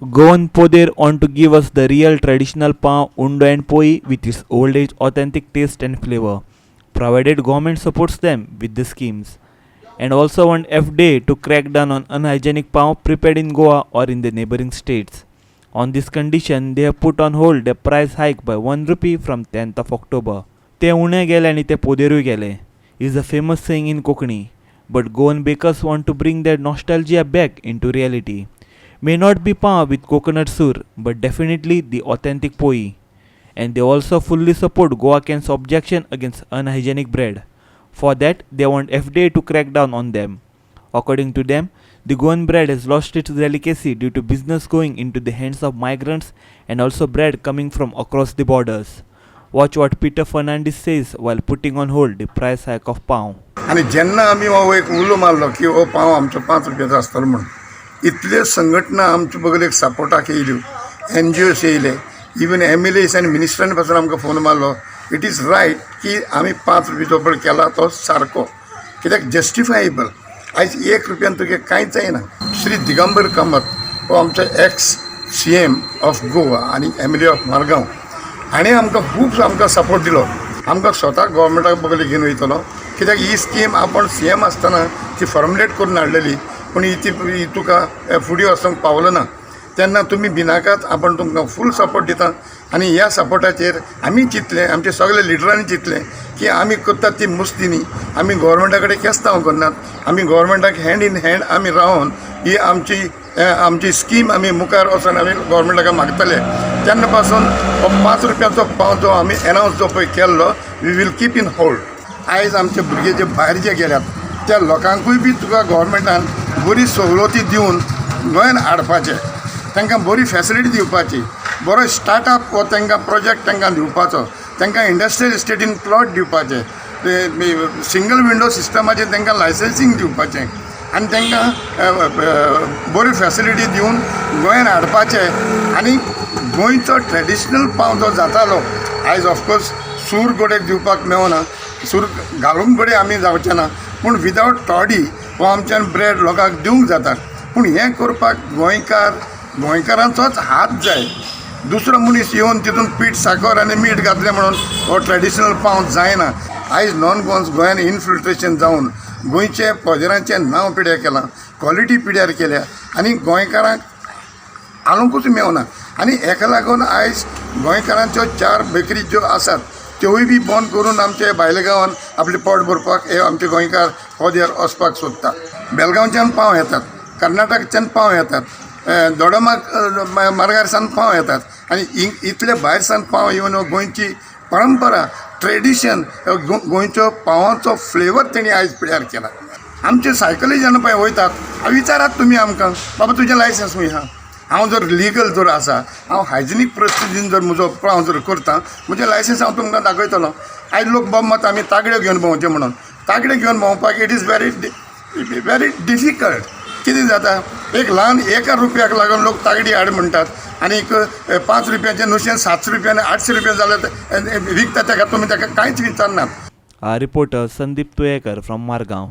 Goan Poder want to give us the real traditional pav, undo and poi with its old age authentic taste and flavor, provided government supports them with the schemes. And also want FDA to crack down on unhygienic pav prepared in Goa or in the neighboring states. On this condition, they have put on hold the price hike by 1 rupee from 10th of October. ते उणे गेले आणि ते पोदेरूय गेले is a famous saying in Konkani, but Goan bakers want to bring their nostalgia back into reality. May not be pav with coconut sur, but definitely the authentic poi. And they also fully support Goa Can's objection against unhygienic bread. For that, they want FDA to crack down on them. According to them, the Goan bread has lost its delicacy due to business going into the hands of migrants and also bread coming from across the borders. Watch what Peter Fernandes says while putting on hold the price hike of pav. आणि जेन्ना आमी हो एक उलो मारलो की हो पाव आमचो 5 रुपयाचो आसतलो म्हणून इतले संघटना आमचे बगलेक सपोर्टाक येयल्यो, NGOs येयले, इवन MLAs आनी मिनिस्टरांनी पासून आमकां फोन मारलो. इट इज रायट की आमी 5 रुपयाचो पळ केला तो सारको, कित्याक जस्टिफायबल. आयज 1 रुपयान तुगे कांयच जायना. श्री दिगंबर कामत हो आमचो एक्स CM ऑफ गोवा आनी MLA ऑफ मारगांव, हाणें आमकां खूब आमकां सपोर्ट दिलो. आमकां स्वता गव्हर्मेंटाक बगले घेवन वयतलो, कित्याक ही स्कीम आपण CM आसतना ती फॉर्मुलेट करून हाडलेली, पूण ही तुका फुडें वचूंक पावलो ना. तेन्ना तुमी भिनाकात, आपण तुमकां फूल सपोर्ट दिता. आनी ह्या सपोर्टाचेर आमी चिंतलें, आमचे सगळे लिडरांनी चिंतलें की आमी करतात ती मस्ती न्ही, आमी गव्हर्मेंटा कडेन केस्तांव करनात, आमी गव्हर्मेंटाक हँड इन हँड आमी रावन ही आमची स्कीम आमी मुखार वचून आमी गव्हर्मेंटाक मागतले. तेन्ना पासून हो 5 रुपयाचो पाव जो आमी एनावन्स जो पळय केल्लो, we will keep in hold. आयज आमचे भुरगे जे भायर जे गेल्यात त्या लोकांकूय बी तुका गव्हर्मेंटान बरी सवलती दिवन गोंयान हाडपाचें, तांकां बरी फॅसिलिटी दिवपाची, बरो स्टार्टअप हो तांकां प्रोजेक्ट तांकां दिवपाचो, तांकां इंडस्ट्रियल इस्टेटीन प्लॉट दिवपाचे, सिंगल विंडो सिस्टमाचेर तांकां लायसन्सींग दिवपाचें आनी तांकां बरी फॅसिलिटी दिवन गोंयान हाडपाचें. आनी गोंयचो ट्रेडिशनल पाव जो जातालो आयज ऑफकोर्स सूर गोडेक दिवपाक मेळना, सूर घालूंक गोडे आमी जावचे ना, पूण विदावट टॉडी हो आमच्यान ब्रेड लोकांक दिवंक जाता. पूण हें करपाक गोंयकारांचोच हात जाय. दुसरो मनीस येवन तितून पीठ साकर आनी मीठ घातलें म्हणून हो ट्रेडिशनल पाव जायना. आयज नॉन गोवन्स गोंयान इनफिल्ट्रेशन जावन गोंयचे पोदेरांचें नांव पिड्यार केलां, क्वॉलिटी पिड्यार केल्या आनी गोंयकारांक आनुकूच मेळना. आनी हेका लागून आयज गोंयकारांच्यो 4 बेकरी ज्यो आसात त्योय बी बंद करून आमचे भायल्या गांवांत आपलें पोट भरपाक हे आमचे गोंयकार पोदेर वचपाक सोदता. बेलगांवच्यान पाव येतात, कर्नाटकच्यान पाव येतात, दोडामार्ग मार्गार पाव येतात आनी इतले भायर सावन पाव येवन गोंयची परंपरा ट्रेडिशन गोंयच्यो पावांचो फ्लेवर तेणी आयज पिड्यार केला. आमचे सायकली जेन्ना पळय वयतात विचारात तुमी आमकां, बाबा तुजें लायसन्स खंय आहा? हांव जर लिगल जर आसा, हांव हायजिनीक परिस्थितीन जर म्हजो पाव जर करता, म्हजें लायसन्स हांव तुमकां दाखयतलो. आयज लोक बोमत आमी तागड्यो घेवन भोंवचे म्हणून, तागडे घेवन भोंवपाक इट इज व्हेरी डिफिकल्ट. कितें जाता, एक ल्हान 1 रुपयाक लागून लोक तागडी हाड म्हणटात आनी 5 रुपयाचें नुशें 700 रुपया आनी 800 रुपया जाल्यार विकता, ताका तुमी ताका कांयच विचारनात. Reporter Sandeep Tuyekar from Margao.